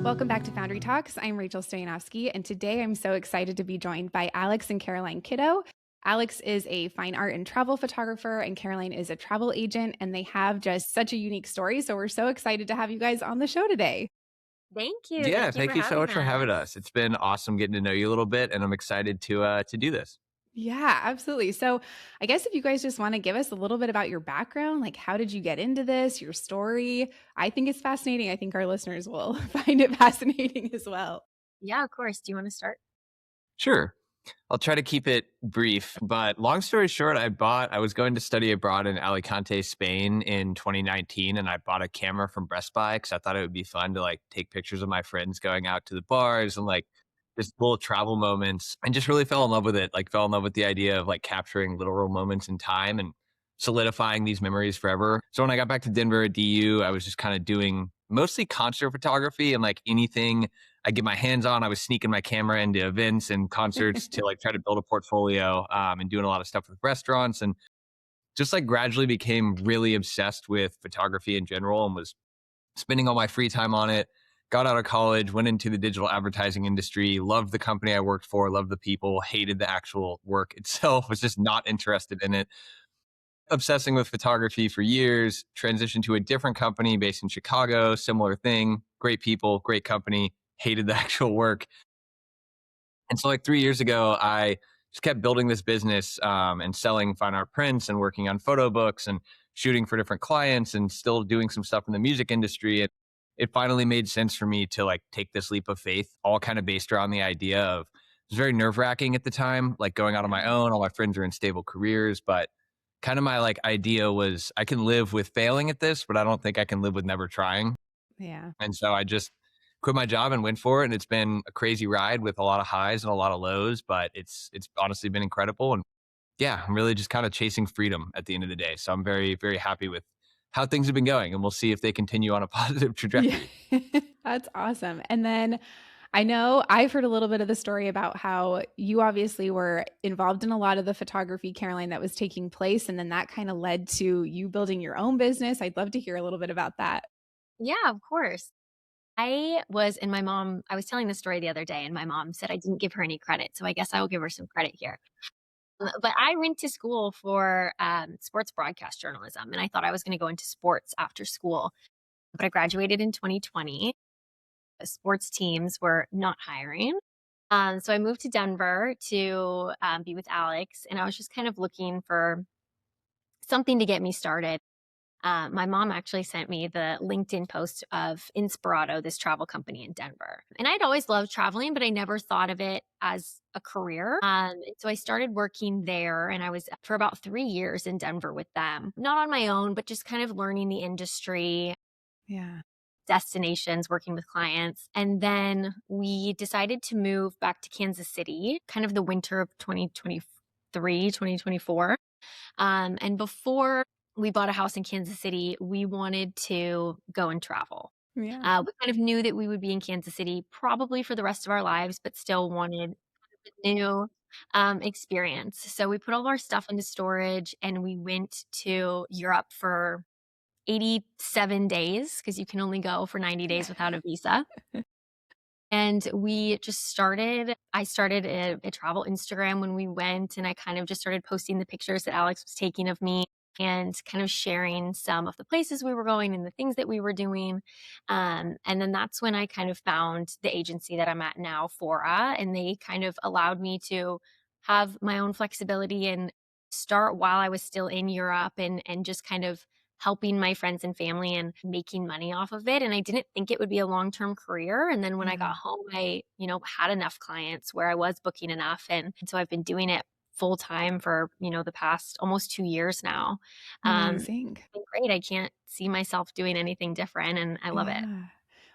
Welcome back to Foundry Talks. I'm Rachel Stoyanofsky, and today I'm so excited to be joined by Alex and Caroline Kiddo. Alex is a fine art and travel photographer, and Caroline is a travel agent, and they have just such a unique story. So we're so excited to have you guys on the show today. Thank you. Yeah, Thank you for thank you so having much for having us. us. It's been awesome getting to know you a little bit, and I'm excited to do this. Yeah, absolutely. So I guess if you guys just want to give us a little bit about your background, like how did you get into this, your story? I think it's fascinating. I think our listeners will find it fascinating as well. Yeah, of course. Do you want to start? Sure. I'll try to keep it brief, but long story short, I was going to study abroad in Alicante, Spain in 2019, and I bought a camera from Best Buy because I thought it would be fun to like take pictures of my friends going out to the bars and like just little travel moments, and just really fell in love with it. Like fell in love with the idea of like capturing literal moments in time and solidifying these memories forever. So when I got back to Denver at DU, I was just kind of doing mostly concert photography and like anything I get my hands on. I was sneaking my camera into events and concerts to like try to build a portfolio, and doing a lot of stuff with restaurants, and just like gradually became really obsessed with photography in general and was spending all my free time on it. Got out of college, went into the digital advertising industry, loved the company I worked for, loved the people, hated the actual work itself, was just not interested in it. Obsessing with photography for years, transitioned to a different company based in Chicago, similar thing, great people, great company, hated the actual work. And so, like 3 years ago, I just kept building this business, and selling fine art prints and working on photo books and shooting for different clients and still doing some stuff in the music industry. And it finally made sense for me to like take this leap of faith, all kind of based around the idea of it was very nerve wracking at the time, like going out on my Yeah. own. All my friends are in stable careers, but kind of my like idea was I can live with failing at this, but I don't think I can live with never trying. Yeah. And so I just quit my job and went for it. And it's been a crazy ride with a lot of highs and a lot of lows, but it's honestly been incredible. And yeah, I'm really just kind of chasing freedom at the end of the day. So I'm very, very happy with how things have been going. And we'll see if they continue on a positive Yeah. trajectory. That's awesome. And then I know I've heard a little bit of the story about how you obviously were involved in a lot of the photography, Caroline, that was taking place. And then that kind of led to you building your own business. I'd love to hear a little bit about that. Yeah, of course. I was telling this story the other day, and my mom said I didn't give her any credit. So I guess I will give her some credit here. But I went to school for sports broadcast journalism, and I thought I was going to go into sports after school. But I graduated in 2020. Sports teams were not hiring. So I moved to Denver to be with Alex, and I was just kind of looking for something to get me started. My mom actually sent me the LinkedIn post of Inspirato, this travel company in Denver. And I'd always loved traveling, but I never thought of it as a career. And so I started working there, and I was for about 3 years in Denver with them, not on my own, but just kind of learning the industry, Yeah. destinations, working with clients. And then we decided to move back to Kansas City, kind of the winter of 2023, 2024. And before we bought a house in Kansas City, we wanted to go and travel. Yeah. We kind of knew that we would be in Kansas City probably for the rest of our lives, but still wanted a new experience. So we put all our stuff into storage and we went to Europe for 87 days because you can only go for 90 days without a visa. And I started a travel Instagram when we went, and I kind of just started posting the pictures that Alex was taking of me and kind of sharing some of the places we were going and the things that we were doing. And then that's when I kind of found the agency that I'm at now, Fora, and they kind of allowed me to have my own flexibility and start while I was still in Europe and just kind of helping my friends and family and making money off of it. And I didn't think it would be a long-term career. And then when I Yeah. got home, I had enough clients where I was booking enough. And so I've been doing it full time for, the past almost 2 years now. Amazing. It's been great. I can't see myself doing anything different and I love it. Yeah.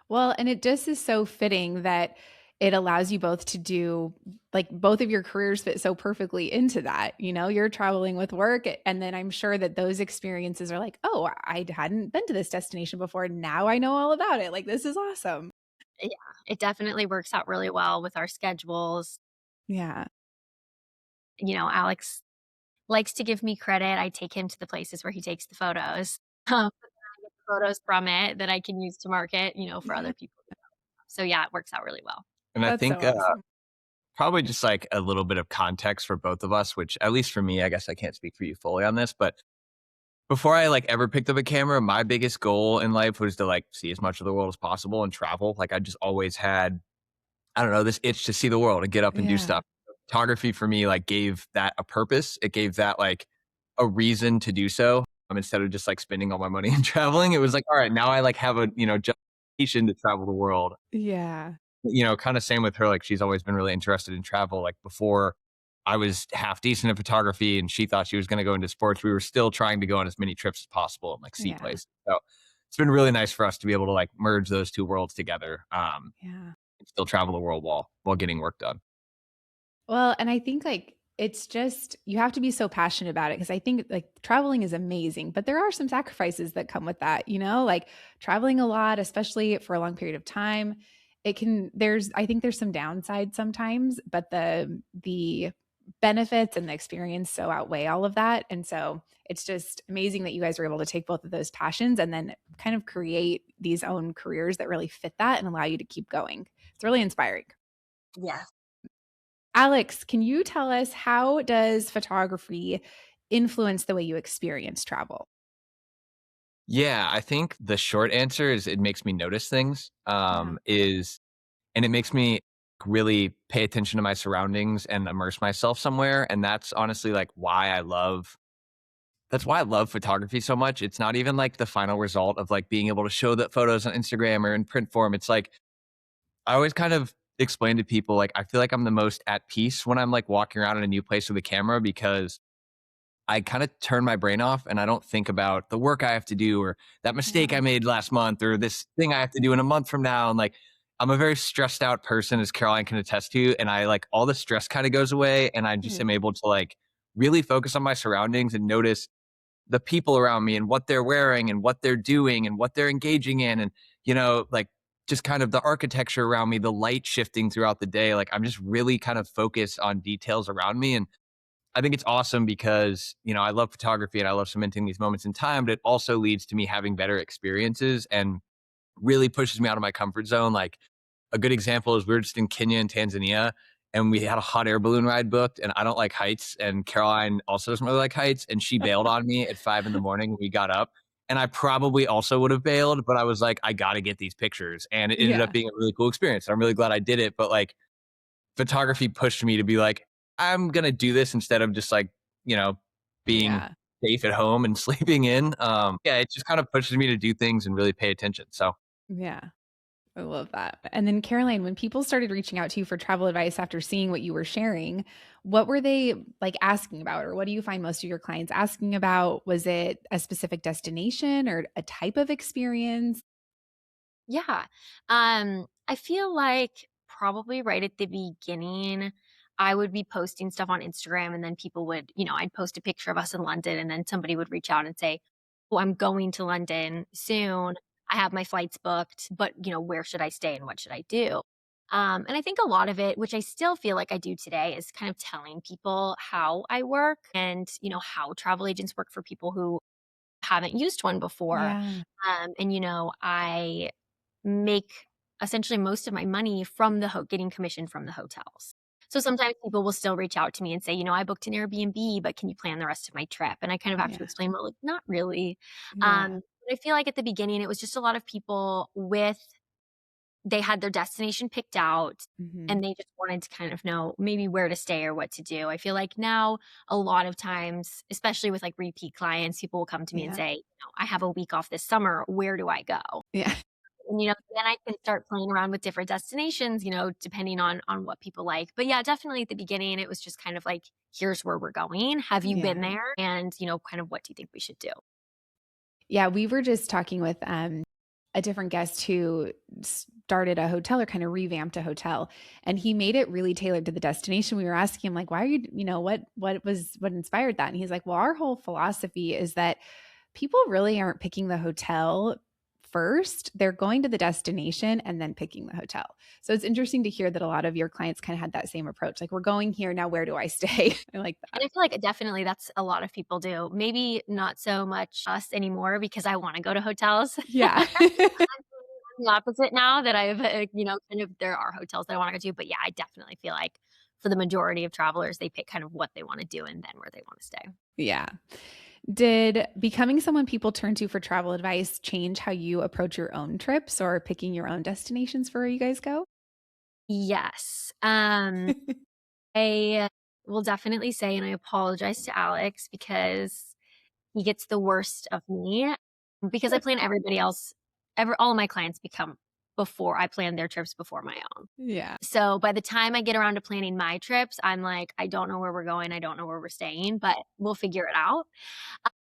Well, and it just is so fitting that it allows you both to do like both of your careers fit so perfectly into that. You're traveling with work, and then I'm sure that those experiences are like, oh, I hadn't been to this destination before. Now I know all about it. Like, this is awesome. Yeah, it definitely works out really well with our schedules. Yeah. Alex likes to give me credit. I take him to the places where he takes the photos. But then I get the photos from it that I can use to market, for Yeah. other people. So yeah, it works out really well. And I That's so think awesome. probably just like a little bit of context for both of us, which at least for me, I guess I can't speak for you fully on this, but before I like ever picked up a camera, my biggest goal in life was to like see as much of the world as possible and travel. Like I just always had, I don't know, this itch to see the world and get up and do Yeah. stuff. Photography for me like gave that a purpose. It gave that like a reason to do so. Instead of just like spending all my money and traveling, it was like, all right, now I like have a, justification to travel the world. Yeah. Kind of same with her. Like she's always been really interested in travel. Like before I was half decent at photography and she thought she was going to go into sports, we were still trying to go on as many trips as possible and like see Yeah. places. So it's been really nice for us to be able to like merge those two worlds together, Yeah. and still travel the world while getting work done. Well, and I think like it's just you have to be so passionate about it because I think like traveling is amazing, but there are some sacrifices that come with that, like traveling a lot, especially for a long period of time. It can there's I think there's some downside sometimes, but the benefits and the experience so outweigh all of that. And so it's just amazing that you guys are able to take both of those passions and then kind of create these own careers that really fit that and allow you to keep going. It's really inspiring. Yeah. Alex, can you tell us how does photography influence the way you experience travel? Yeah, I think the short answer is it makes me notice things. Yeah. And it makes me really pay attention to my surroundings and immerse myself somewhere. And that's why I love photography so much. It's not even like the final result of like being able to show the photos on Instagram or in print form. It's like I always kind of explain to people like I feel like I'm the most at peace when I'm like walking around in a new place with a camera because I kind of turn my brain off and I don't think about the work I have to do or that mistake Yeah. I made last month or this thing I have to do in a month from now. And like, I'm a very stressed out person, as Caroline can attest to. And I like all the stress kind of goes away. And I just Good. am able to like really focus on my surroundings and notice the people around me and what they're wearing and what they're doing and what they're engaging in. And, like just kind of the architecture around me, the light shifting throughout the day. Like, I'm just really kind of focused on details around me. And I think it's awesome because, I love photography and I love cementing these moments in time, but it also leads to me having better experiences and really pushes me out of my comfort zone. Like a good example is we were just in Kenya and Tanzania and we had a hot air balloon ride booked and I don't like heights and Caroline also doesn't really like heights and she bailed on me at 5 in the morning when we got up. And I probably also would have bailed, but I was like, I got to get these pictures. And it ended up Yeah. being a really cool experience. I'm really glad I did it. But like photography pushed me to be like, I'm gonna do this instead of just like, you know, being Yeah. safe at home and sleeping in. Yeah, it just kind of pushes me to do things and really pay attention. So Yeah. I love that. And then Caroline, when people started reaching out to you for travel advice after seeing what you were sharing, what were they like asking about? Or what do you find most of your clients asking about? Was it a specific destination or a type of experience? Yeah. I feel like probably right at the beginning, I would be posting stuff on Instagram and then people would, I'd post a picture of us in London and then somebody would reach out and say, "Oh, I'm going to London soon. I have my flights booked, but where should I stay and what should I do?" And I think a lot of it, which I still feel like I do today, is kind of telling people how I work and, how travel agents work for people who haven't used one before. Yeah. And, I make essentially most of my money from getting commission from the hotels. So sometimes people will still reach out to me and say, "I booked an Airbnb, but can you plan the rest of my trip?" And I kind of have to Yeah. explain, well, like, not really. Yeah. But I feel like at the beginning, it was just a lot of people they had their destination picked out Hmm. and they just wanted to kind of know maybe where to stay or what to do. I feel like now a lot of times, especially with like repeat clients, people will come to me and Yeah. say, "I have a week off this summer. Where do I go?" Yeah. And, then I can start playing around with different destinations, depending on what people like. But yeah, definitely at the beginning, it was just kind of like, "Here's where we're going. Have you been Yeah. there? And, kind of what do you think we should do?" Yeah. We were just talking with a different guest who started a hotel or kind of revamped a hotel, and he made it really tailored to the destination. We were asking him like, why are you, what inspired that? And he's like, well, our whole philosophy is that people really aren't picking the hotel first. They're going to the destination and then picking the hotel. So it's interesting to hear that a lot of your clients kind of had that same approach. Like, we're going here now, where do I stay? I like And that. I feel like definitely that's a lot of people do. Maybe not so much us anymore because I want to go to hotels. Yeah. the opposite now that I've, kind of there are hotels that I wanna go to, but yeah, I definitely feel like for the majority of travelers, they pick kind of what they wanna do and then where they wanna stay. Yeah. Did becoming someone people turn to for travel advice change how you approach your own trips or picking your own destinations for where you guys go? Yes. I will definitely say, and I apologize to Alex because he gets the worst of me because I plan everybody else, all of my clients become before I plan their trips before my own. Yeah. So by the time I get around to planning my trips, I'm like, I don't know where we're going. I don't know where we're staying, but we'll figure it out.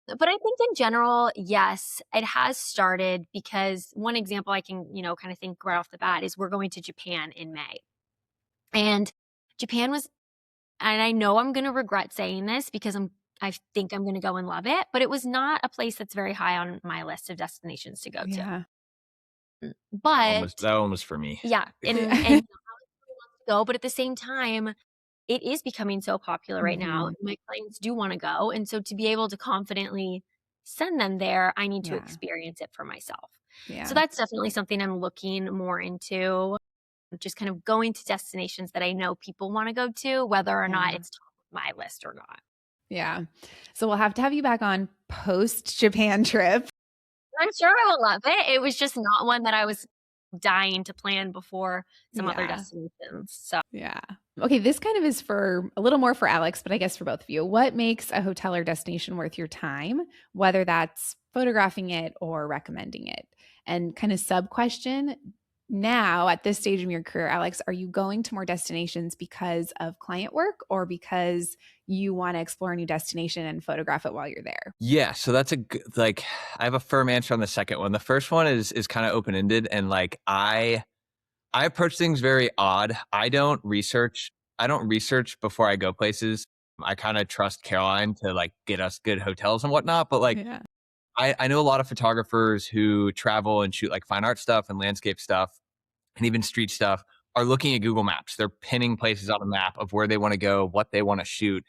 But I think in general, yes, it has started because one example I can, kind of think right off the bat is we're going to Japan in May. And Japan was, and I know I'm going to regret saying this because I think I'm going to go and love it, but it was not a place that's very high on my list of destinations to go to. Yeah. But That one was for me. yeah, and go, but at the same time, it is becoming so popular right now. Mhm. My clients do wanna go, and so to be able to confidently send them there, I need to Yeah. experience it for myself. So Yeah. that's definitely something I'm looking more into, just kind of going to destinations that I know people wanna go to, whether or not Yeah. it's top of my list or not. Yeah. So we'll have to have you back on post Japan trip. I'm sure I will love it. It was just not one that I was dying to plan before some other Yeah. destinations, so Yeah. Okay, this kind of is for a little more for Alex, but I guess for both of you. What makes a hotel or destination worth your time, whether that's photographing it or recommending it? And kind of sub question, now at this stage in your career, Alex, are you going to more destinations because of client work or because you want to explore a new destination and photograph it while you're there? Yeah, so that's like I have a firm answer on the second one. The first one is kind of open ended, and like I approach things very odd. I don't research before I go places. I kind of trust Caroline to like get us good hotels and whatnot. But like Yeah. I know a lot of photographers who travel and shoot like fine art stuff and landscape stuff and even street stuff are looking at Google Maps. They're pinning places on a map of where they want to go, what they want to shoot.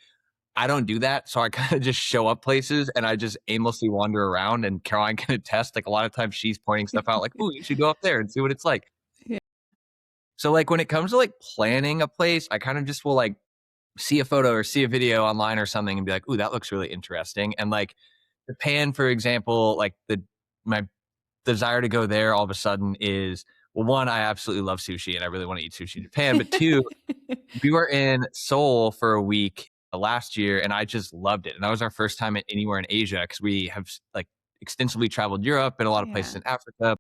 I don't do that. So I kind of just show up places and I just aimlessly wander around, and Caroline can attest, like a lot of times she's pointing stuff out like, "Oh, you should go up there and see what it's like." Yeah. So like when it comes to like planning a place, I kind of just will like see a photo or see a video online or something and be like, "Ooh, that looks really interesting." And like Japan, for example, like the my desire to go there all of a sudden is, well, one, I absolutely love sushi and I really want to eat sushi in Japan. But two, we were in Seoul for a week last year and I just loved it. And that was our first time anywhere in Asia because we have like extensively traveled Europe and a lot of places Yeah. in Africa,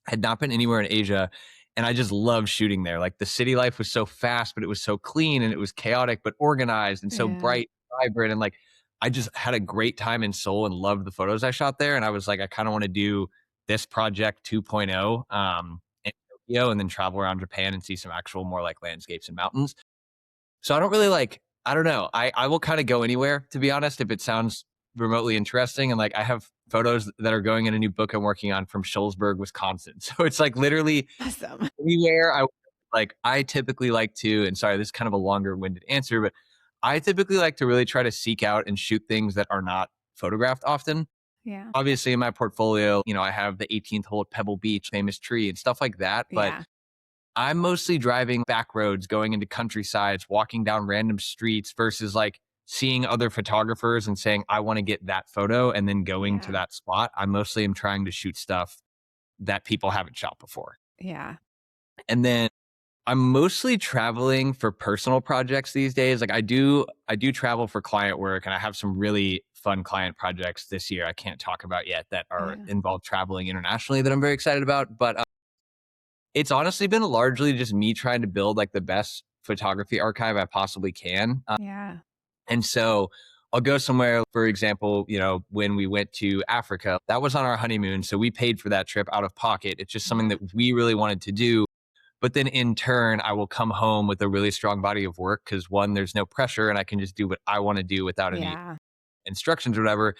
had not been anywhere in Asia. And I just loved shooting there. Like the city life was so fast, but it was so clean and it was chaotic, but organized and so Yeah. bright, vibrant. And like I just had a great time in Seoul and loved the photos I shot there. And I was like, I kind of want to do this project 2.0 in Tokyo and then travel around Japan and see some actual more like landscapes and mountains. So I don't really like, I don't know. I will kind of go anywhere, to be honest, if it sounds remotely interesting. And like I have photos that are going in a new book I'm working on from Shullsburg, Wisconsin. So it's like literally Awesome. anywhere I like. I typically like to, and sorry, this is kind of a longer winded answer, but I typically like to really try to seek out and shoot things that are not photographed often. Yeah. Obviously, in my portfolio, I have the 18th hole at Pebble Beach, famous tree, and stuff like that. But Yeah. I'm mostly driving back roads, going into countrysides, walking down random streets versus like seeing other photographers and saying, I want to get that photo and then going to Yeah. that spot. I mostly am trying to shoot stuff that people haven't shot before. Yeah. And then I'm mostly traveling for personal projects these days. Like I do travel for client work and I have some really fun client projects this year I can't talk about yet that are Yeah. involve traveling internationally that I'm very excited about. But it's honestly been largely just me trying to build like the best photography archive I possibly can. Yeah. And so I'll go somewhere, for example, when we went to Africa, that was on our honeymoon. So we paid for that trip out of pocket. It's just something Yeah. that we really wanted to do. But then in turn, I will come home with a really strong body of work because one, there's no pressure and I can just do what I want to do without any Yeah. instructions or whatever.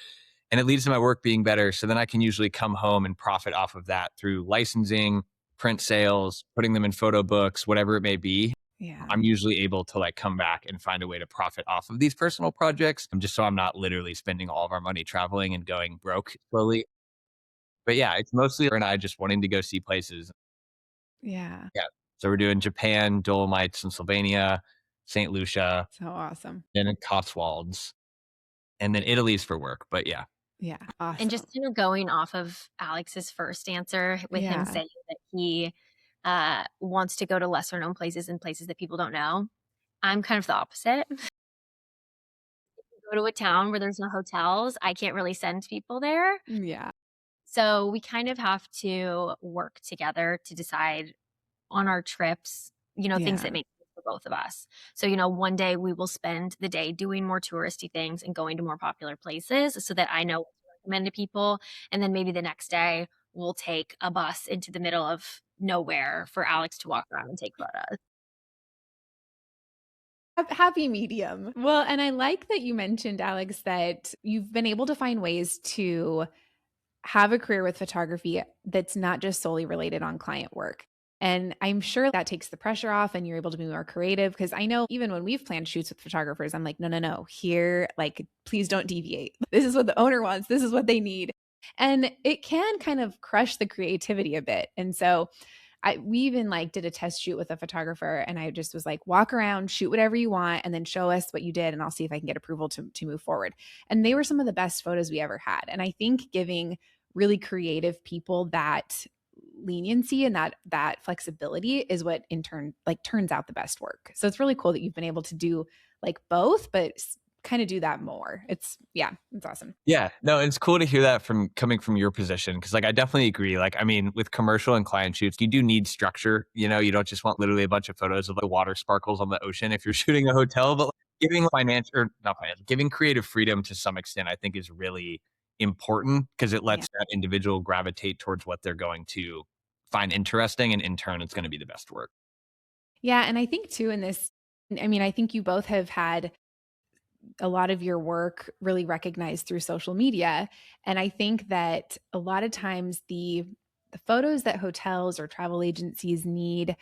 And it leads to my work being better. So then I can usually come home and profit off of that through licensing, print sales, putting them in photo books, whatever it may be. Yeah. I'm usually able to like come back and find a way to profit off of these personal projects. Just so I'm not literally spending all of our money traveling and going broke slowly. But yeah, it's mostly her and I just wanting to go see places. Yeah. Yeah. So we're doing Japan, Dolomites in Slovenia, St. Lucia, So awesome. and then Cotswolds, and then Italy's for work. But yeah. Yeah. And just Awesome. kind of going off of Alex's first answer with him Yeah. saying that he wants to go to lesser known places and places that people don't know. I'm kind of the opposite. Go to a town where there's no hotels, I can't really send people there. Yeah. So we kind of have to work together to decide on our trips, things that Yeah. make sense for both of us. So, one day we will spend the day doing more touristy things and going to more popular places so that I know what to recommend to people. And then maybe the next day we'll take a bus into the middle of nowhere for Alex to walk around and take photos. Happy medium. Well, and I like that you mentioned, Alex, that you've been able to find ways to have a career with photography that's not just solely related on client work. And I'm sure that takes the pressure off and you're able to be more creative. Cause I know even when we've planned shoots with photographers, I'm like, no, no, no, here, like, please don't deviate. This is what the owner wants. This is what they need. And it can kind of crush the creativity a bit. And so we even like did a test shoot with a photographer and I just was like, walk around, shoot whatever you want, and then show us what you did. And I'll see if I can get approval to move forward. And they were some of the best photos we ever had. And I think giving really creative people that leniency and that flexibility is what in turn like turns out the best work. So it's really cool that you've been able to do like both, but kind of do that more. It's awesome. Yeah, no, it's cool to hear that from coming from your position because, like, I definitely agree. Like, I mean, with commercial and client shoots, you do need structure. You don't just want literally a bunch of photos of the water sparkles on the ocean if you're shooting a hotel. But like, giving financial or not financial, giving creative freedom to some extent, I think is really important because it Yeah. lets that individual gravitate towards what they're going to find interesting, and in turn, it's going to be the best work. Yeah, and I think too in this, I mean, I think you both have had a lot of your work really recognized through social media. And I think that a lot of times the photos that hotels or travel agencies need,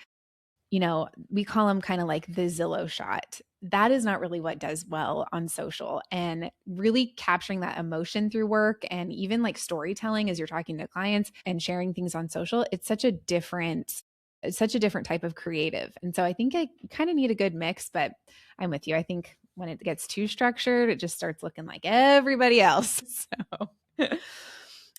we call them kind of like the Zillow shot. That is not really what does well on social. And really capturing that emotion through work and even like storytelling as you're talking to clients and sharing things on social, it's such a different type of creative. And so I think I kind of need a good mix, but I'm with you. I think when it gets too structured, it just starts looking like everybody else. So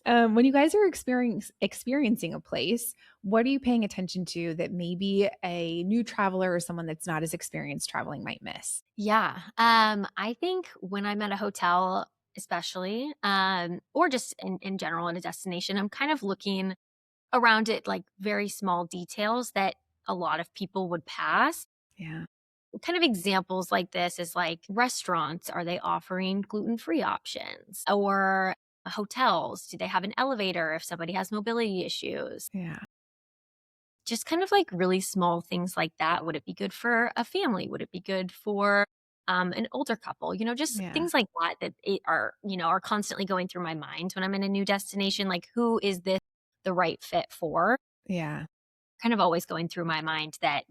when you guys are experiencing a place, what are you paying attention to that maybe a new traveler or someone that's not as experienced traveling might miss? Yeah. I think when I'm at a hotel, especially, or just in general in a destination, I'm kind of looking around at like very small details that a lot of people would pass. Yeah. Kind of examples like this is like restaurants, are they offering gluten-free options? Or hotels, do they have an elevator if somebody has mobility issues? Yeah. Just kind of like really small things like that. Would it be good for a family? Would it be good for an older couple? Just Yeah. things like that are constantly going through my mind when I'm in a new destination. Like, who is this the right fit for? Yeah. Kind of always going through my mind that,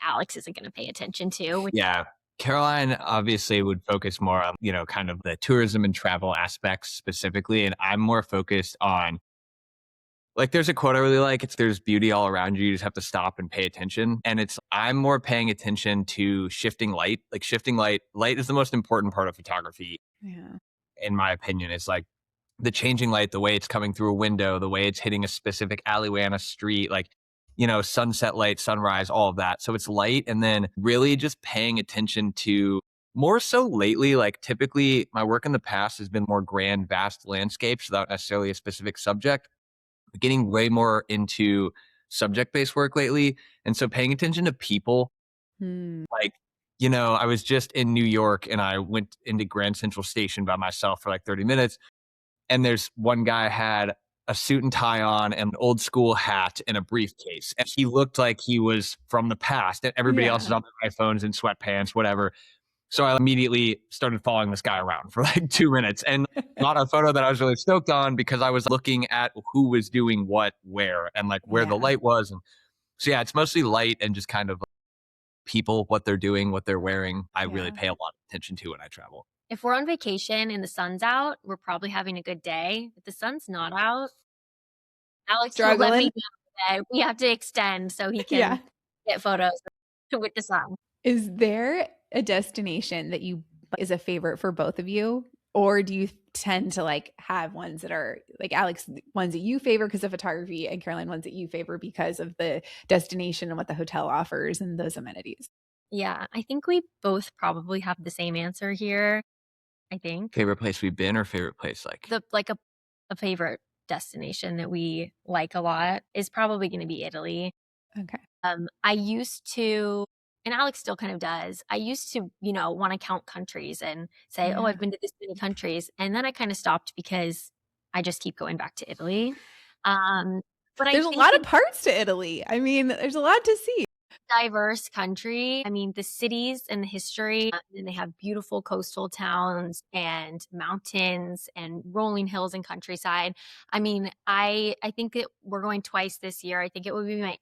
Alex isn't going to pay attention to. Yeah. Caroline obviously would focus more on, kind of the tourism and travel aspects specifically. And I'm more focused on like there's a quote I really like. It's there's beauty all around you. You just have to stop and pay attention. And I'm more paying attention to shifting light. Like shifting light. Light is the most important part of photography, Yeah. in my opinion. It's like the changing light, the way it's coming through a window, the way it's hitting a specific alleyway on a street, like, sunset light, sunrise, all of that. So it's light. And then really just paying attention to more so lately, like typically my work in the past has been more grand, vast landscapes without necessarily a specific subject, but getting way more into subject based work lately. And so paying attention to people, Hmm. like, I was just in New York and I went into Grand Central Station by myself for like 30 minutes and there's one guy had a suit and tie on and an old school hat and a briefcase. And he looked like he was from the past. And everybody else is Yeah. on their iPhones and sweatpants, whatever. So I immediately started following this guy around for like 2 minutes and got a photo that I was really stoked on because I was looking at who was doing what where and like where the Yeah. light was. And so, yeah, it's mostly light and just kind of people, what they're doing, what they're wearing. I really Yeah. pay a lot of attention to when I travel. If we're on vacation and the sun's out, we're probably having a good day. If the sun's not out, Alex will let me Struggling? know that we have to extend so he Yeah. can get photos with the sun. Is there a destination that you is a favorite for both of you? Or do you tend to like have ones that are like Alex, ones that you favor because of photography, and Caroline, ones that you favor because of the destination and what the hotel offers and those amenities? Yeah, I think we both probably have the same answer here. I think Favorite place we've been or favorite place like? a favorite destination that we like a lot is probably going to be Italy. Okay. I used to, and Alex still kind of does. I used to, want to count countries and say, "Oh, Yeah. I've been to this many countries," and then I kind of stopped because I just keep going back to Italy. But I There's a think lot of it's parts to Italy. I mean, there's a lot to see. a diverse country. I mean, the cities and the history, and they have beautiful coastal towns and mountains and rolling hills and countryside. I mean, I think that we're going twice this year. I think it would be my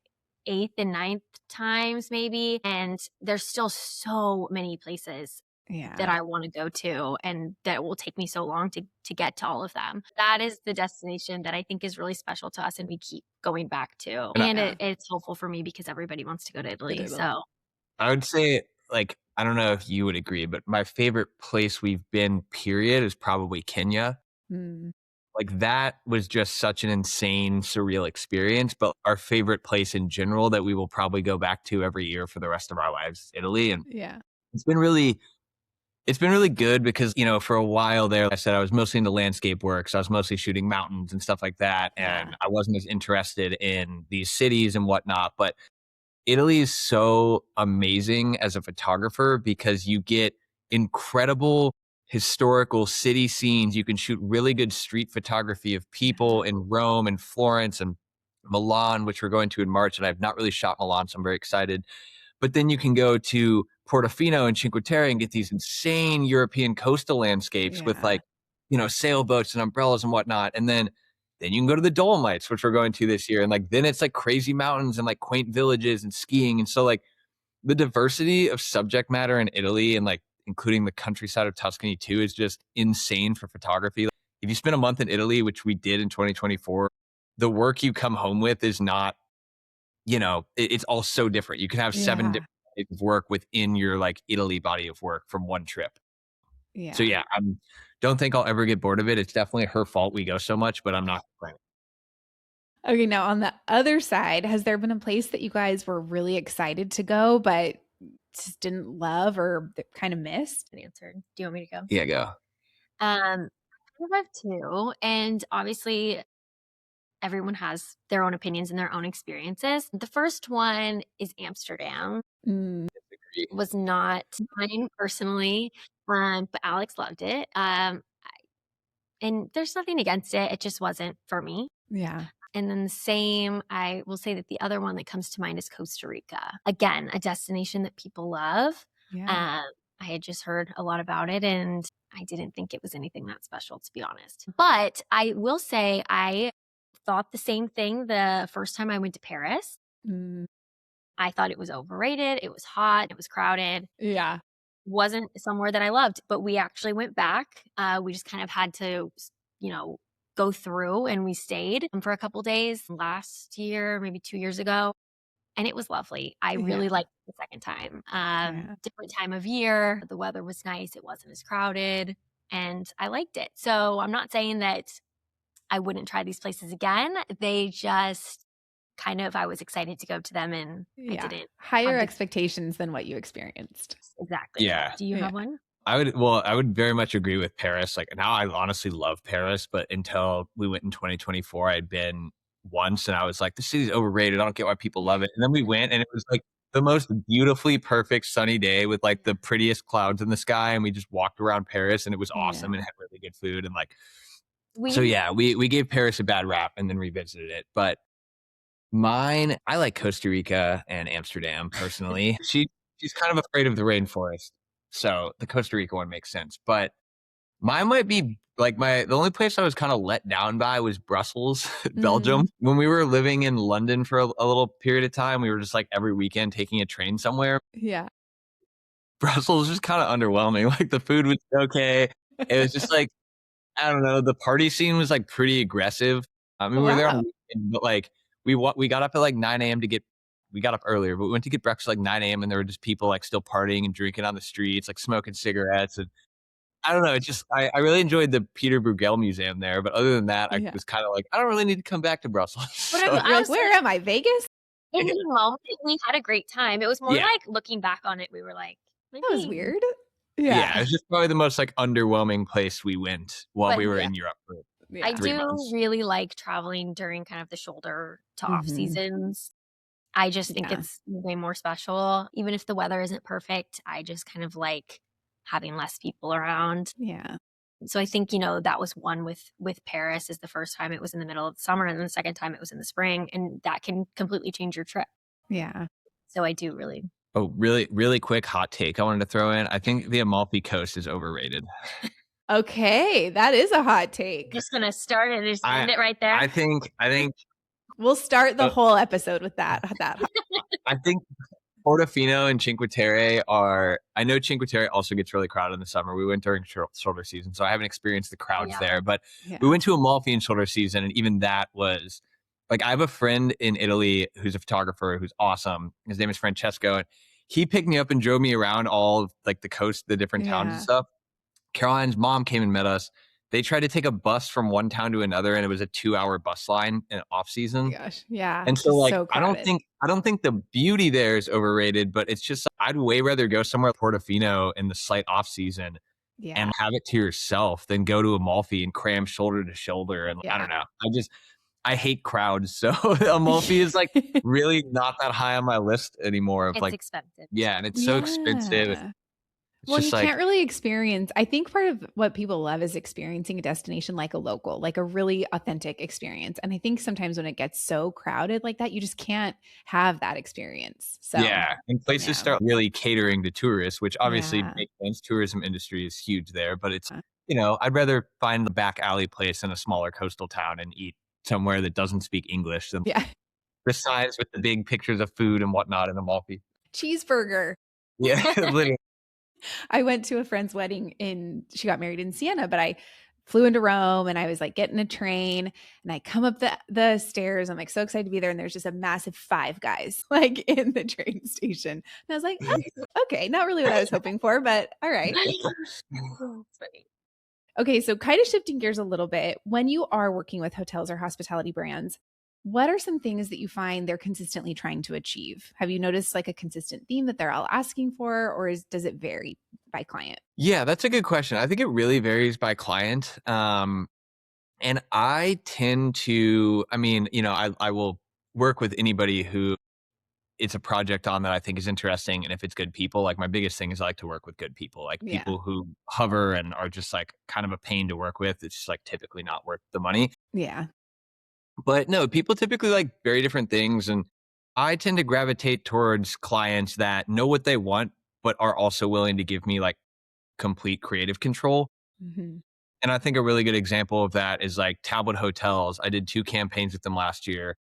eighth and ninth times maybe. And there's still so many places that Yeah. I want to go to and that will take me so long to get to all of them. That is the destination that I think is really special to us and we keep going back to. And And Yeah. it's helpful for me because everybody wants to go to Go to Italy. Italy. So I would say, like, I don't know if you would agree, but my favorite place we've been, period, is probably Kenya. Mm, Like, that was just such an insane, surreal experience. But our favorite place in general that we will probably go back to every year for the rest of our lives is Italy. And yeah. it's been really it's been really good because, for a while there, like I said, I was mostly into landscape work. So I was mostly shooting mountains and stuff like that. And Yeah. I wasn't as interested in these cities and whatnot. But Italy is so amazing as a photographer because you get incredible historical city scenes. You can shoot really good street photography of people in Rome and Florence and Milan, which we're going to in March. And I've not really shot Milan, so I'm very excited. But then you can go to Portofino and Cinque Terre and get these insane European coastal landscapes with Yeah. sailboats and umbrellas and whatnot. And then you can go to the Dolomites, which we're going to this year. And then it's like crazy mountains and like quaint villages and skiing. And so like the diversity of subject matter in Italy and like including the countryside of Tuscany too is just insane for photography. Like, if you spend a month in Italy, which we did in 2024, the work you come home with is not, it's all so different. You can have 7 Yeah. different types of work within your like Italy body of work from one trip. So Yeah. yeah, I don't think I'll ever get bored of it. It's definitely her fault we go so much, but I'm not complaining. Okay, now on the other side, has there been a place that you guys were really excited to go, but just didn't love or kind of missed? answered. Do you want me to go? Yeah, go. I have two, and obviously everyone has their own opinions and their own experiences. The first one is Amsterdam. Mm, It was not mine personally, but Alex loved it. And there's nothing against it. It just wasn't for me. yeah. And then the same, I will say that the other one that comes to mind is Costa Rica. Again, a destination that people love. Yeah. I had just heard a lot about it and I didn't think it was anything that special, to be honest. But I will say I thought the same thing the first time I went to Paris. Mm, I thought it was overrated. It was hot. It was crowded. yeah. Wasn't somewhere that I loved, but we actually went back. We just kind of had to, go through and we stayed for a couple days last year, maybe 2 years ago. And it was lovely. I really Yeah. liked it the second time. Yeah. Different time of year. The weather was nice. It wasn't as crowded and I liked it. So I'm not saying that I wouldn't try these places again. They just kind of, I was excited to go to them and I Yeah. didn't Higher have the expectations than what you experienced. exactly. Yeah. Do you Yeah. have one? I would very much agree with Paris. Like now I honestly love Paris, but until we went in 2024, I'd been once and I was like, the city's overrated. I don't get why people love it. And then we went and it was like the most beautifully perfect sunny day with like the prettiest clouds in the sky. And we just walked around Paris and it was awesome Yeah. and had really good food. And like, so We yeah, we gave Paris a bad rap and then revisited it. But mine, I like Costa Rica and Amsterdam personally. She's kind of afraid of the rainforest. So the Costa Rica one makes sense. But mine might be like the only place I was kind of let down by was Brussels, Belgium. Mm, When we were living in London for a little period of time, we were just like every weekend taking a train somewhere. yeah. Brussels was just kind of underwhelming. Like the food was okay. It was just like, I don't know, the party scene was like pretty aggressive. I mean, we were there on Wow. but like we got up at like 9 a.m. to get. We got up earlier, but we went to get breakfast like 9 a.m. and there were just people like still partying and drinking on the streets, like smoking cigarettes. And I don't know. It's just I really enjoyed the Peter Bruegel Museum there, but other than that, I Yeah. was kind of like, I don't really need to come back to Brussels. But So, You're I like, was where am I? Vegas? in the moment, we had a great time. It was more Yeah. like looking back on it, we were like, That was "Maybe." weird. yeah, it was just probably the most like underwhelming place we went while But we were yeah. in Europe for I Yeah. 3 do months. really like traveling during kind of the shoulder to off Mhm. seasons. I just think Yeah. it's way more special. Even if the weather isn't perfect, I just kind of like having less people around. Yeah. So I think, that was one with Paris is the first time it was in the middle of the summer, and then the second time it was in the spring, and that can completely change your trip. Yeah. So I do really. Oh, really, really quick hot take I wanted to throw in. I think the Amalfi Coast is overrated. Okay. That is a hot take. Just gonna start it and just I- end it right there. I think We'll start the whole episode with that. I think Portofino and Cinque Terre are. I know Cinque Terre also gets really crowded in the summer. We went during shoulder season, so I haven't experienced the crowds Yeah. there. But Yeah. we went to Amalfi in shoulder season, and even that was like I have a friend in Italy who's a photographer who's awesome. His name is Francesco, and he picked me up and drove me around all of like the coast, the different towns Yeah. and stuff. Caroline's mom came and met us. They tried to take a bus from one town to another, and it was a 2-hour bus line in off season. Gosh. Yeah. And so just like so I don't crowded. think the beauty there is overrated, but it's just I'd way rather go somewhere like Portofino in the slight off season Yeah. and have it to yourself than go to Amalfi and cram shoulder to shoulder. And I don't know. I hate crowds. So Amalfi is like really not that high on my list anymore of It's like expensive. yeah, and it's so expensive. Yeah. It's Well, just you like can't really experience. I think part of what people love is experiencing a destination like a local, like a really authentic experience. And I think sometimes when it gets so crowded like that, you just can't have that experience. So yeah, and places yeah. start really catering to tourists, which obviously Yeah. makes sense. Tourism industry is huge there, but it's Uh. I'd rather find the back alley place in a smaller coastal town and eat somewhere that doesn't speak English than Yeah. the signs with the big pictures of food and whatnot in Amalfi. Cheeseburger. Yeah, literally. I went to a friend's wedding she got married in Siena, but I flew into Rome and I was like getting a train and I come up the stairs. I'm like so excited to be there. And there's just a massive Five Guys like in the train station. And I was like, oh, okay, not really what I was hoping for, but all right. That's funny. Okay, so kind of shifting gears a little bit, when you are working with hotels or hospitality brands, what are some things that you find they're consistently trying to achieve? Have you noticed like a consistent theme that they're all asking for, or does it vary by client? Yeah, that's a good question. I think it really varies by client. And I tend to, I will work with anybody who it's a project on that I think is interesting. And if it's good people, like my biggest thing is I like to work with good people, like Yeah. people who hover and are just like kind of a pain to work with. It's just like typically not worth the money. Yeah. But no, people typically like very different things. And I tend to gravitate towards clients that know what they want, but are also willing to give me like complete creative control. Mhm. And I think a really good example of that is like Talbot Hotels. I did 2 campaigns with them last year.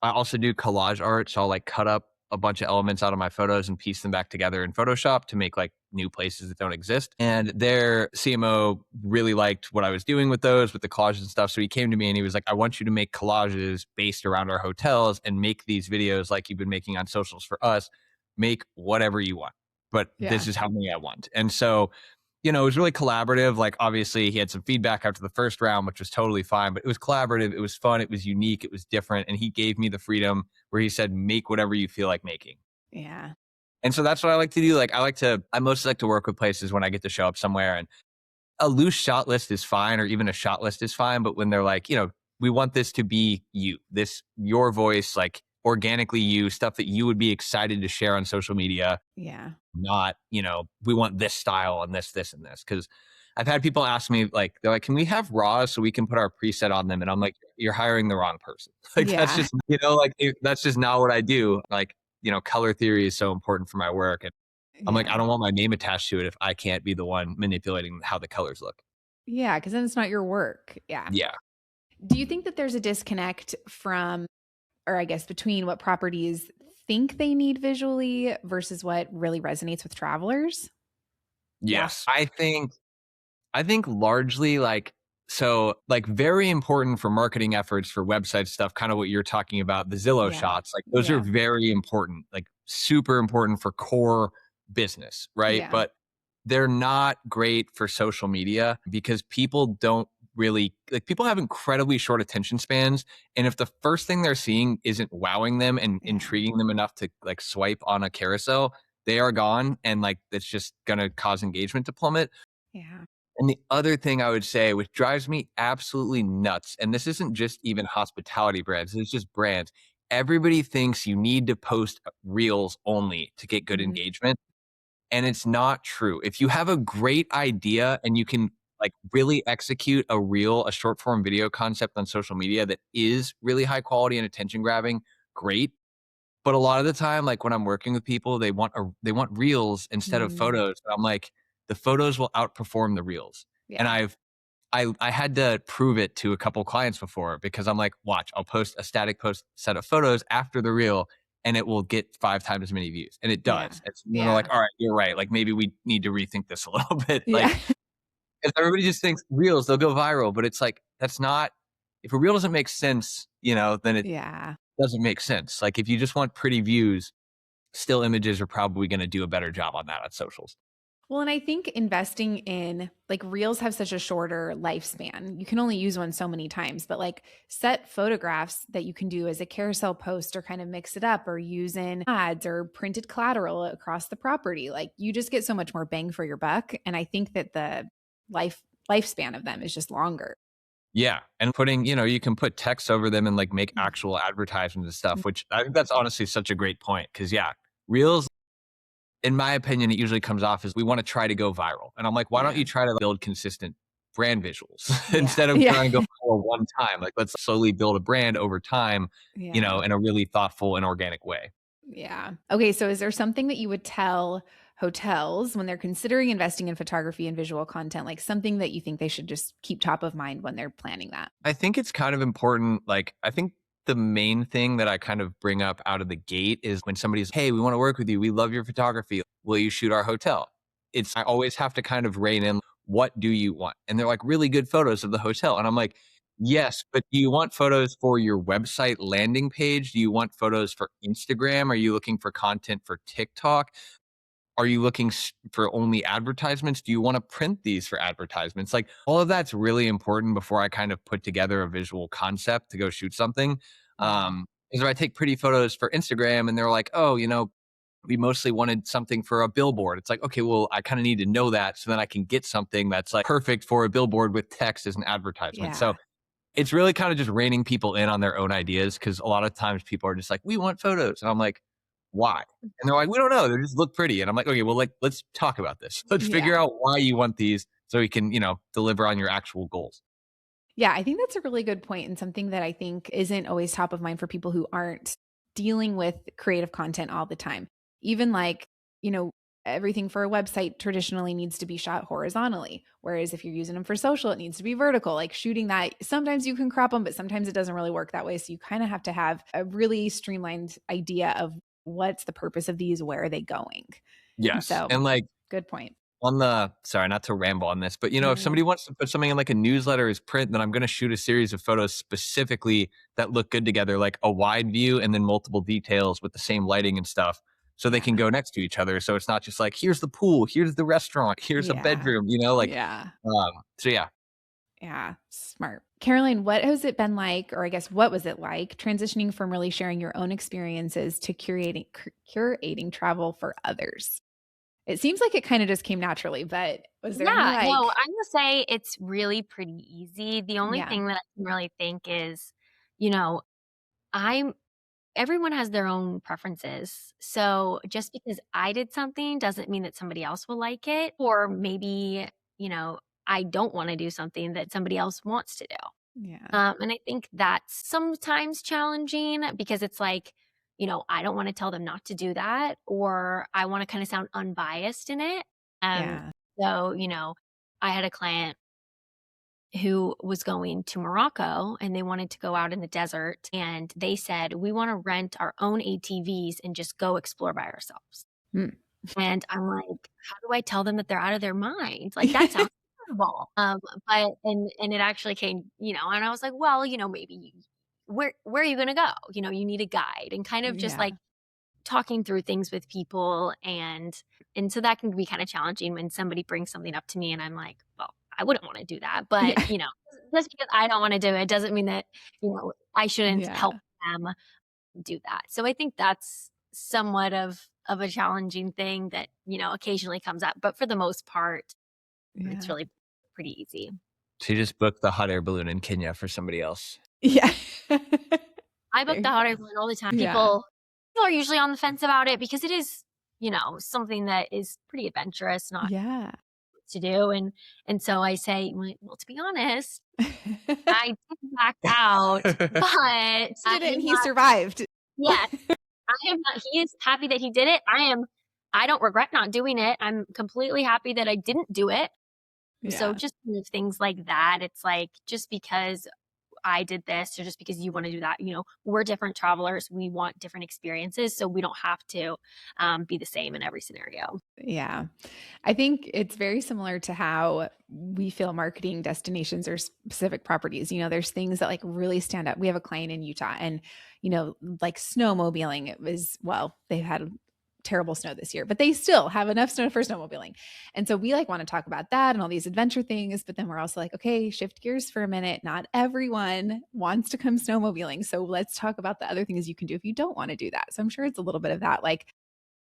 I also do collage art. So I'll like cut up a bunch of elements out of my photos and piece them back together in Photoshop to make like new places that don't exist. And their CMO really liked what I was doing with those, with the collages and stuff. So he came to me and he was like, I want you to make collages based around our hotels and make these videos like you've been making on socials for us. Make whatever you want, but this is how many I want. And so it was really collaborative. Like, obviously, he had some feedback after the first round, which was totally fine, but it was collaborative. It was fun. It was unique. It was different. And he gave me the freedom where he said, make whatever you feel like making. Yeah. And so that's what I like to do. Like, I mostly like to work with places when I get to show up somewhere, and a loose shot list is fine, or even a shot list is fine. But when they're like, we want this to be you, your voice, like organically you, stuff that you would be excited to share on social media. Yeah. Not, we want this style and this, and this. Cause I've had people ask me like, they're like, can we have RAWs so we can put our preset on them? And I'm like, you're hiring the wrong person. Like, that's just, that's just not what I do. Like, color theory is so important for my work. And I'm like, I don't want my name attached to it if I can't be the one manipulating how the colors look. Yeah. Cause then it's not your work. Yeah. Yeah. Do you think that there's a disconnect between what properties think they need visually versus what really resonates with travelers? Yes. I think largely like So, like, very important for marketing efforts for website stuff, kind of what you're talking about, the Zillow Yeah. shots, like, those are Yeah. very important, like, super important for core business, right? Yeah. But they're not great for social media because people don't really like people have incredibly short attention spans. And if the first thing they're seeing isn't wowing them and Yeah. intriguing them enough to like swipe on a carousel, they are gone. And like, that's just going to cause engagement to plummet. Yeah. And the other thing I would say, which drives me absolutely nuts, and this isn't just even hospitality brands, it's just brands. Everybody thinks you need to post reels only to get good Mhm. engagement. And it's not true. If you have a great idea and you can like really execute a reel, a short form video concept on social media that is really high quality and attention grabbing, great. But a lot of the time, like when I'm working with people, they want reels instead of Mm. photos. And I'm like, the photos will outperform the reels. And Yeah. I had to prove it to a couple clients before because I'm like, watch, I'll post a static post set of photos after the reel and it will get 5 times as many views. And it Yeah. does. It's they're Yeah. like, all right, you're right. Like maybe we need to rethink this a little bit. Yeah. Like if everybody just thinks reels, they'll go viral. But it's like that's not if a reel doesn't make sense, then it Yeah. doesn't make sense. Like if you just want pretty views, still images are probably going to do a better job on that on socials. Well, and I think investing in like reels have such a shorter lifespan. You can only use one so many times, but like set photographs that you can do as a carousel post or kind of mix it up or use in ads or printed collateral across the property. Like you just get so much more bang for your buck. And I think that the lifespan of them is just longer. Yeah, and putting, you can put text over them and like make Mm. actual advertisements and stuff, which I think that's honestly such a great point. Cause yeah, reels, in my opinion, it usually comes off as we want to try to go viral. And I'm like, why don't Yeah. you try to build consistent brand visuals Yeah. instead of Yeah. trying to go for one time? Like, let's slowly build a brand over time, Yeah. in a really thoughtful and organic way. Yeah. Okay. So, is there something that you would tell hotels when they're considering investing in photography and visual content, like something that you think they should just keep top of mind when they're planning that? I think it's kind of important. Like, I think the main thing that I kind of bring up out of the gate is when somebody's, hey, we want to work with you. We love your photography. Will you shoot our hotel? I always have to kind of rein in, what do you want? And they're like, really good photos of the hotel. And I'm like, yes, but do you want photos for your website landing page? Do you want photos for Instagram? Are you looking for content for TikTok? Are you looking for only advertisements? Do you want to print these for advertisements? Like all of that's really important before I kind of put together a visual concept to go shoot something. Yeah. Is if I take pretty photos for Instagram and they're like, oh, we mostly wanted something for a billboard. It's like, okay, well, I kind of need to know that so then I can get something that's like perfect for a billboard with text as an advertisement. So Yeah. it's really kind of just reining people in on their own ideas because a lot of times people are just like, we want photos. And I'm like, why? And they're like, we don't know. They just look pretty. And I'm like, okay, well, like, let's talk about this. Let's figure Yeah. out why you want these so you can, deliver on your actual goals. Yeah. I think that's a really good point and something that I think isn't always top of mind for people who aren't dealing with creative content all the time. Even like, you know, everything for a website traditionally needs to be shot horizontally. Whereas if you're using them for social, it needs to be vertical. Like shooting that, sometimes you can crop them, but sometimes it doesn't really work that way. So you kind of have to have a really streamlined idea of what's the purpose of these, where are they going? And Yes. so, And like, good point. sorry, not to ramble on this, but if No. somebody wants to put something in like a newsletter as print, then I'm going to shoot a series of photos specifically that look good together, like a wide view and then multiple details with the same lighting and stuff. So they can Yeah. go next to each other. So it's not just like, here's the pool, here's the restaurant, here's a Yeah. bedroom, Yeah. so yeah. Yeah, smart. Caroline, what has it been like, or I guess what was it like, transitioning from really sharing your own experiences to curating travel for others? It seems like it kind of just came naturally, but was there any Yeah, no, like, I'm gonna say it's really pretty easy. The only yeah, thing that I can really think is, you know, I'm everyone has their own preferences. So just because I did something doesn't mean that somebody else will like it. Or maybe, you know, I don't want to do something that somebody else wants to do. yeah, And I think that's sometimes challenging because it's like, I don't want to tell them not to do that, or I want to kind of sound unbiased in it. Um, yeah, so, I had a client who was going to Morocco and they wanted to go out in the desert. And they said, we want to rent our own ATVs and just go explore by ourselves. hmm. And I'm like, how do I tell them that they're out of their mind? Like, that sounds terrible. But it actually came, and I was like, well, maybe where are you gonna go? You need a guide and kind of just Yeah. like talking through things with people and so that can be kind of challenging when somebody brings something up to me and I'm like, well, I wouldn't want to do that. But, Yeah. just because I don't want to do it doesn't mean that, I shouldn't help Yeah. them do that. So I think that's somewhat of a challenging thing that, occasionally comes up. But for the most part, it's Yeah. really pretty easy. So you just booked the hot air balloon in Kenya for somebody else. Yeah. I There book the you hot go. air balloon all the time. Yeah. People are usually on the fence about it because it is, something that is pretty adventurous, not Yeah. to do. And so I say, well, to be honest, I did back out, but I Did it and am he not. survived. Yes, I am not. He is happy that he did it. I don't regret not doing it. I'm completely happy that I didn't do it. So Yeah. just kind of things like that. It's like just because I did this or just because you want to do that, we're different travelers. We want different experiences. So we don't have to be the same in every scenario. Yeah. I think it's very similar to how we feel marketing destinations or specific properties. There's things that like really stand out. We have a client in Utah and, like snowmobiling, it was, well, they've had terrible snow this year, but they still have enough snow for snowmobiling. And so we like want to talk about that and all these adventure things, but then we're also like, okay, shift gears for a minute. Not everyone wants to come snowmobiling. So let's talk about the other things you can do if you don't want to do that. So I'm sure it's a little bit of that, like,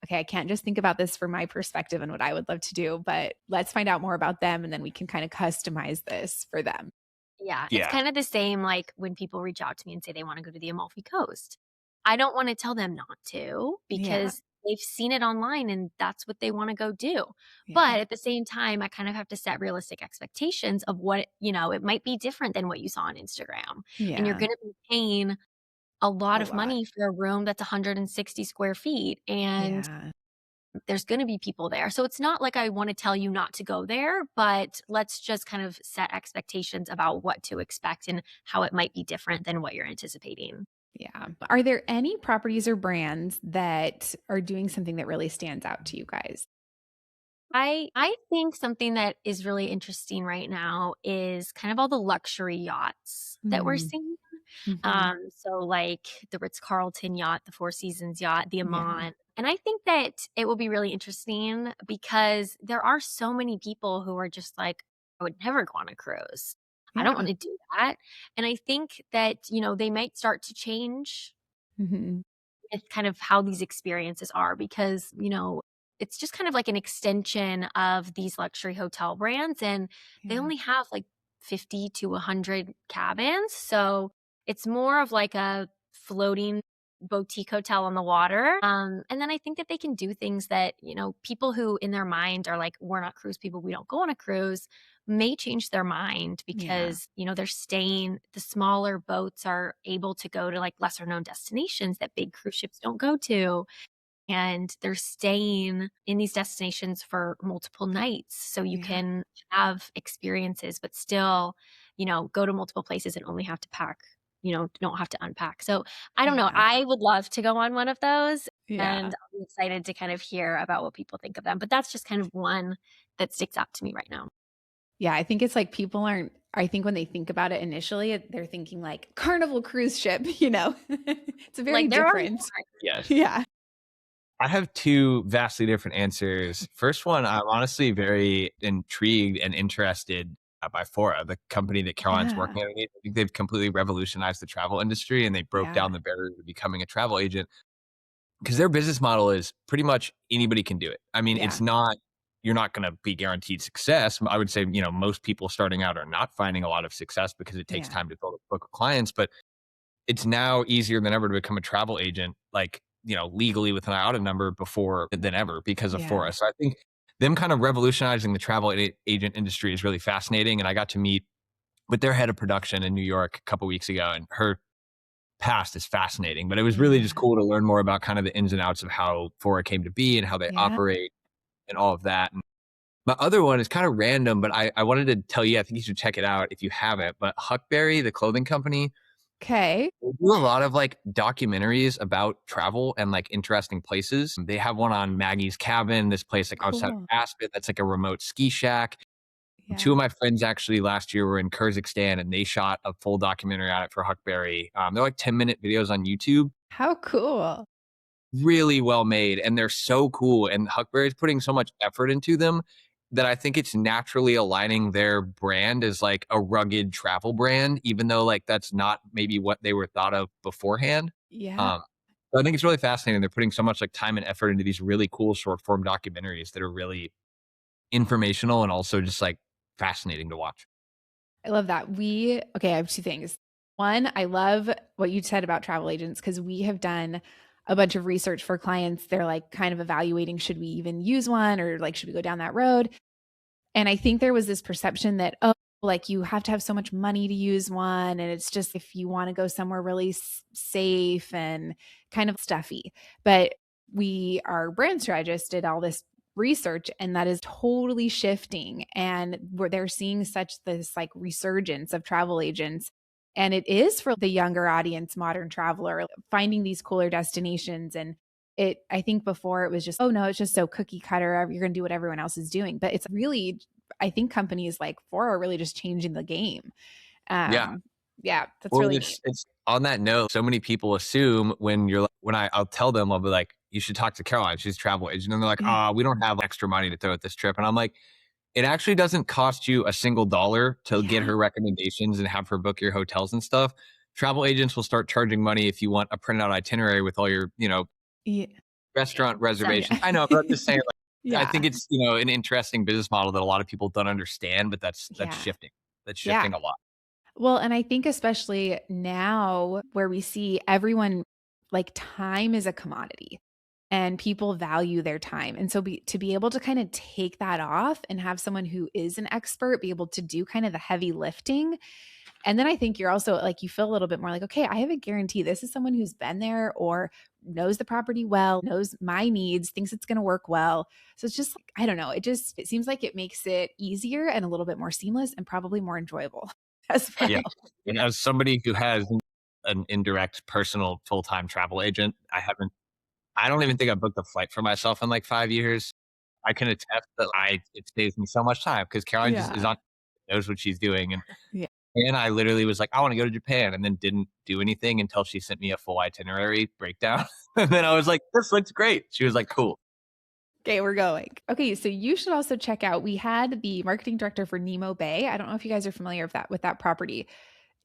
okay, I can't just think about this from my perspective and what I would love to do, but let's find out more about them and then we can kind of customize this for them. Yeah, it's Yeah. kind of the same like when people reach out to me and say they want to go to the Amalfi Coast. I don't want to tell them not to Yeah. because they've seen it online and that's what they want to go do. Yeah. But at the same time, I kind of have to set realistic expectations of what, it might be different than what you saw on Instagram. And you're Yeah. going to be paying a lot A of lot. money for a room that's 160 square feet. And Yeah. there's going to be people there. So it's not like I want to tell you not to go there, but let's just kind of set expectations about what to expect and how it might be different than what you're anticipating. Yeah. Are there any properties or brands that are doing something that really stands out to you guys? I think something that is really interesting right now is kind of all the luxury yachts that we're Mm, seeing. mhm. So like the Ritz-Carlton yacht, the Four Seasons yacht, the Yeah. Amman. And I think that it will be really interesting because there are so many people who are just like, I would never go on a cruise. I don't Yeah. want to do that. And I think that, they might start to change Mhm. with kind of how these experiences are because, it's just kind of like an extension of these luxury hotel brands and they Yeah. only have like 50 to 100 cabins. So it's more of like a floating boutique hotel on the water. And then I think that they can do things that, people who in their mind are like, we're not cruise people, we don't go on a cruise, may change their mind Yeah. because, they're staying, the smaller boats are able to go to like lesser known destinations that big cruise ships don't go to. And they're staying in these destinations for multiple nights. So you Yeah. can have experiences, but still, go to multiple places and only have to pack, don't have to unpack. So I don't know. Yeah. I would love to go on one of those. Yeah. And I'm excited to kind of hear about what people think of them. But that's just kind of one that sticks out to me right now. Yeah, I think it's like people aren't I think when they think about it initially, they're thinking like Carnival cruise ship, you know? It's very Like there are different. more. Yes. Yeah. I have two vastly different answers. First one, I'm honestly very intrigued and interested by Fora, the company that Caroline's Yeah. working at. I think they've completely revolutionized the travel industry and they broke Yeah. down the barrier to becoming a travel agent because their business model is pretty much anybody can do it. I mean, Yeah. it's not, you're not going to be guaranteed success. I would say, most people starting out are not finding a lot of success because it takes Yeah. time to build a book of clients, but it's now easier than ever to become a travel agent, like, legally with an IATA number before than ever because of Yeah. Fora. So I think them kind of revolutionizing the travel agent industry is really fascinating. And I got to meet with their head of production in New York a couple weeks ago, and her past is fascinating. But it was really just Yeah. cool to learn more about kind of the ins and outs of how Fora came to be and how they Yeah. operate and all of that. And my other one is kind of random, but I wanted to tell you, I think you should check it out if you haven't. But Huckberry, the clothing company, Okay. they do a lot of like documentaries about travel and like interesting places. They have one on Maggie's Cabin, this place like outside of Cool. Aspen that's like a remote ski shack. Two Yeah. of my friends actually last year were in Kyrgyzstan and they shot a full documentary on it for Huckberry. They're like 10-minute videos on YouTube, How cool. really well made, and they're so cool. And Huckberry is putting so much effort into them that I think it's naturally aligning their brand as like a rugged travel brand, even though like that's not maybe what they were thought of beforehand. Yeah. Um, so I think it's really fascinating. They're putting so much like time and effort into these really cool short form documentaries that are really informational and also just like fascinating to watch. I love that. I have 2 things. One, I love what you said about travel agents because we have done a bunch of research for clients. They're like kind of evaluating, should we even use one or like should we go down that road? And I think there was this perception that, oh, like you have to have so much money to use one. And it's just if you want to go somewhere really safe and kind of stuffy. But our brand strategist did all this research and that is totally shifting. And where they're seeing such this like resurgence of travel agents. And it is for the younger audience, modern traveler, finding these cooler destinations and I think before it was just, oh no, it's just so cookie cutter. You're going to do what everyone else is doing. But it's really, I think companies like Fora are really just changing the game. Yeah. Um, yeah, that's Well, really neat. it's on that note, so many people assume when you're like, I'll tell them, I'll be like, you should talk to Caroline. She's a travel agent. And they're like, Yeah. we don't have extra money to throw at this trip. And I'm like, it actually doesn't cost you a single dollar to get Yeah. her recommendations and have her book your hotels and stuff. Travel agents will start charging money if you want a printed out itinerary with all your, Yeah. restaurant reservations. Yeah. I know, but I'm just saying, like, I Yeah. think it's, an interesting business model that a lot of people don't understand, but that's Yeah. shifting. That's Yeah. shifting a lot. Well, and I think especially now where we see everyone like time is a commodity and people value their time. And so to be able to kind of take that off and have someone who is an expert be able to do kind of the heavy lifting. And then I think you're also like, you feel a little bit more like, okay, I have a guarantee this is someone who's been there or knows the property well, knows my needs, thinks it's going to work well. So it's just, like, I don't know. It seems like it makes it easier and a little bit more seamless and probably more enjoyable as well. Yeah. And as somebody who has an indirect personal full-time travel agent, I don't even think I've booked a flight for myself in like 5 years. I can attest that it saves me so much time because Caroline just is Yeah. on, knows what she's doing. Yeah. And I literally was like, I want to go to Japan and then didn't do anything until she sent me a full itinerary breakdown. And then I was like, this looks great. She was like, cool. Okay, we're going. Okay, so you should also check out. We had the marketing director for Nemo Bay. I don't know if you guys are familiar with that property.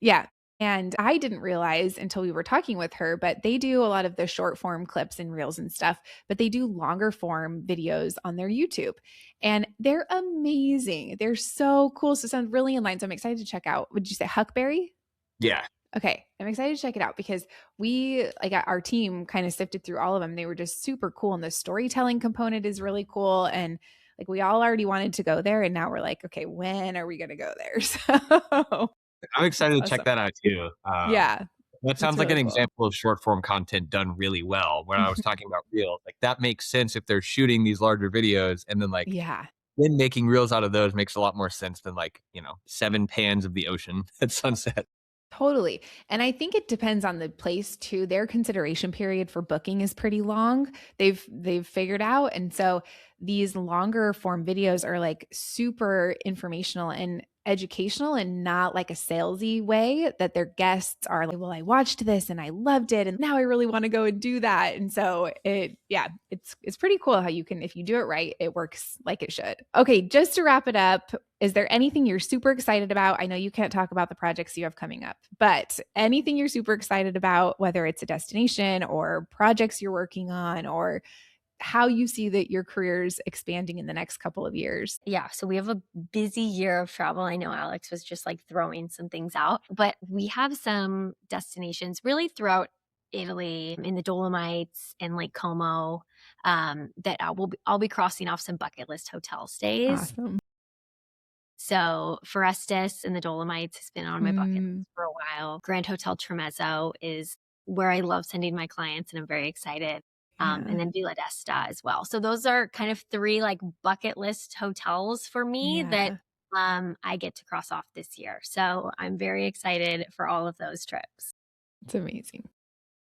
Yeah. And I didn't realize until we were talking with her, but they do a lot of the short form clips and reels and stuff, but they do longer form videos on their YouTube. And they're amazing. They're so cool. So it sounds really in line. So I'm excited to check out. Would you say Huckberry? Yeah. Okay, I'm excited to check it out because our team kind of sifted through all of them. They were just super cool. And the storytelling component is really cool. And like we all already wanted to go there. And now we're like, okay, when are we going to go there? So I'm excited to check awesome. that out too. Yeah, That that's sounds like an really cool. example of short form content done really well. When I was talking about reels, like that makes sense if they're shooting these larger videos and then like Yeah, then making reels out of those makes a lot more sense than like, 7 pans of the ocean at sunset. totally. And I think it depends on the place too. Their consideration period for booking is pretty long. They've figured out. And so these longer form videos are like super informational and educational and not like a salesy way that their guests are like, well, I watched this and I loved it. And now I really want to go and do that. And so it's pretty cool how you can, if you do it right, it works like it should. Okay, just to wrap it up, is there anything you're super excited about? I know you can't talk about the projects you have coming up, but anything you're super excited about, whether it's a destination or projects you're working on or how you see that your career's expanding in the next couple of years? Yeah, so we have a busy year of travel. I know Alex was just like throwing some things out, but we have some destinations really throughout Italy, in the Dolomites and Lake Como, that I'll be crossing off some bucket list hotel stays. Awesome. So Forestis in the Dolomites has been on my bucket Mm, list for a while. Grand Hotel Tremezzo is where I love sending my clients, and I'm very excited. And yeah. then Villa d'Esta as well. So those are kind of three like bucket list hotels for me that Yeah. I get to cross off this year. So I'm very excited for all of those trips. It's amazing.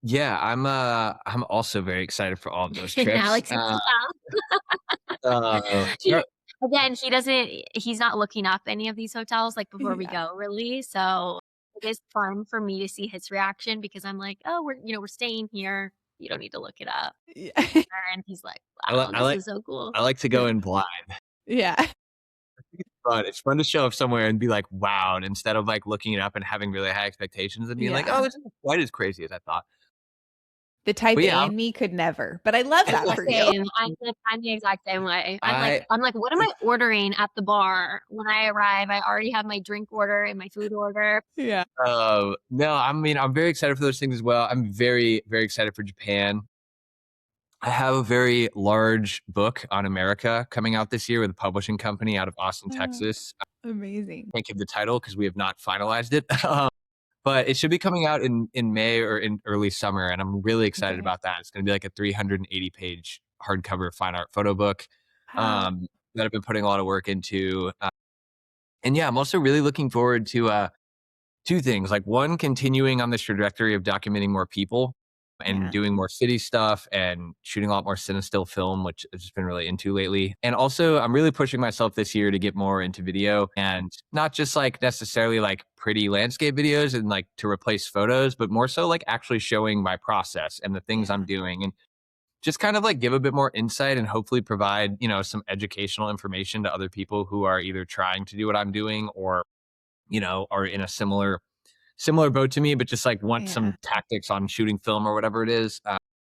Yeah, I'm also very excited for all of those And trips. Alex is Uh, He again, he's not looking up any of these hotels like before we Yeah. go really. So it is fun for me to see his reaction because I'm like, oh, we're staying here. You don't need to look it up. Yeah. And he's like, I like wow, I this like is so cool. I like to go in blind. Yeah. Fun. It's fun to show up somewhere and be like, "Wow," instead of like looking it up and having really high expectations and being like, "Oh, Yeah. this isn't quite as crazy as I thought." The type But A yeah, in me could never, but I love that for you. Same. I'm the exact same way. I I'm like, what am I ordering at the bar when I arrive? I already have my drink order and my food order. Yeah. no, I mean, I'm very excited for those things as well. I'm very, very excited for Japan. I have a very large book on America coming out this year with a publishing company out of Austin, Oh, Texas. amazing. I can't give the title because we have not finalized it. But it should be coming out in May or in early summer, and I'm really excited Okay. about that. It's going to be like a 380-page hardcover fine art photo book Wow. that I've been putting a lot of work into. And yeah, I'm also really looking forward to two things. Like one, continuing on this trajectory of documenting more people and Yeah. doing more city stuff and shooting a lot more cinestill film, which I've just been really into lately. And also, I'm really pushing myself this year to get more into video and not just like necessarily like pretty landscape videos and like to replace photos, but more so like actually showing my process and the things I'm Yeah. doing and just kind of like give a bit more insight and hopefully provide, some educational information to other people who are either trying to do what I'm doing or, are in a similar boat to me, but just like want some Yeah. tactics on shooting film or whatever it is.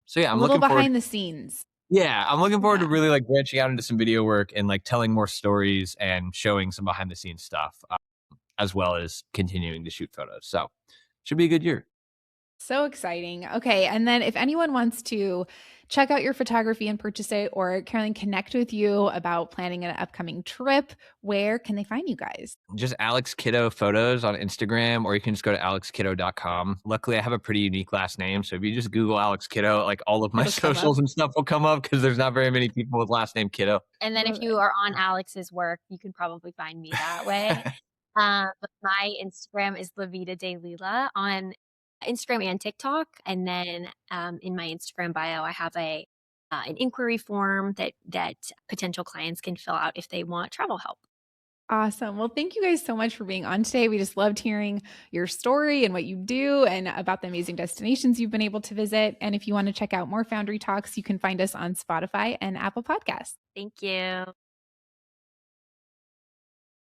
So yeah, A I'm little looking forward. behind the scenes. Yeah, I'm looking forward to Yeah. really like branching out into some video work and like telling more stories and showing some behind the scenes stuff, as well as continuing to shoot photos. So should be a good year. So exciting. Okay. And then if anyone wants to check out your photography and purchase it, or Carolyn, connect with you about planning an upcoming trip, where can they find you guys? Just Alex Kiddo photos on Instagram, or you can just go to alexkiddo.com. Luckily, I have a pretty unique last name. So if you just Google Alex Kiddo, like all of my It'll come up. socials and stuff will come up because there's not very many people with last name Kiddo. And then if Love you it. are on Alex's work, you can probably find me that way. But my Instagram is La Vida de Lila on Instagram and TikTok. And then in my Instagram bio, I have an inquiry form that potential clients can fill out if they want travel help. Awesome. Well, thank you guys so much for being on today. We just loved hearing your story and what you do and about the amazing destinations you've been able to visit. And if you want to check out more Foundry Talks, you can find us on Spotify and Apple Podcasts. Thank you.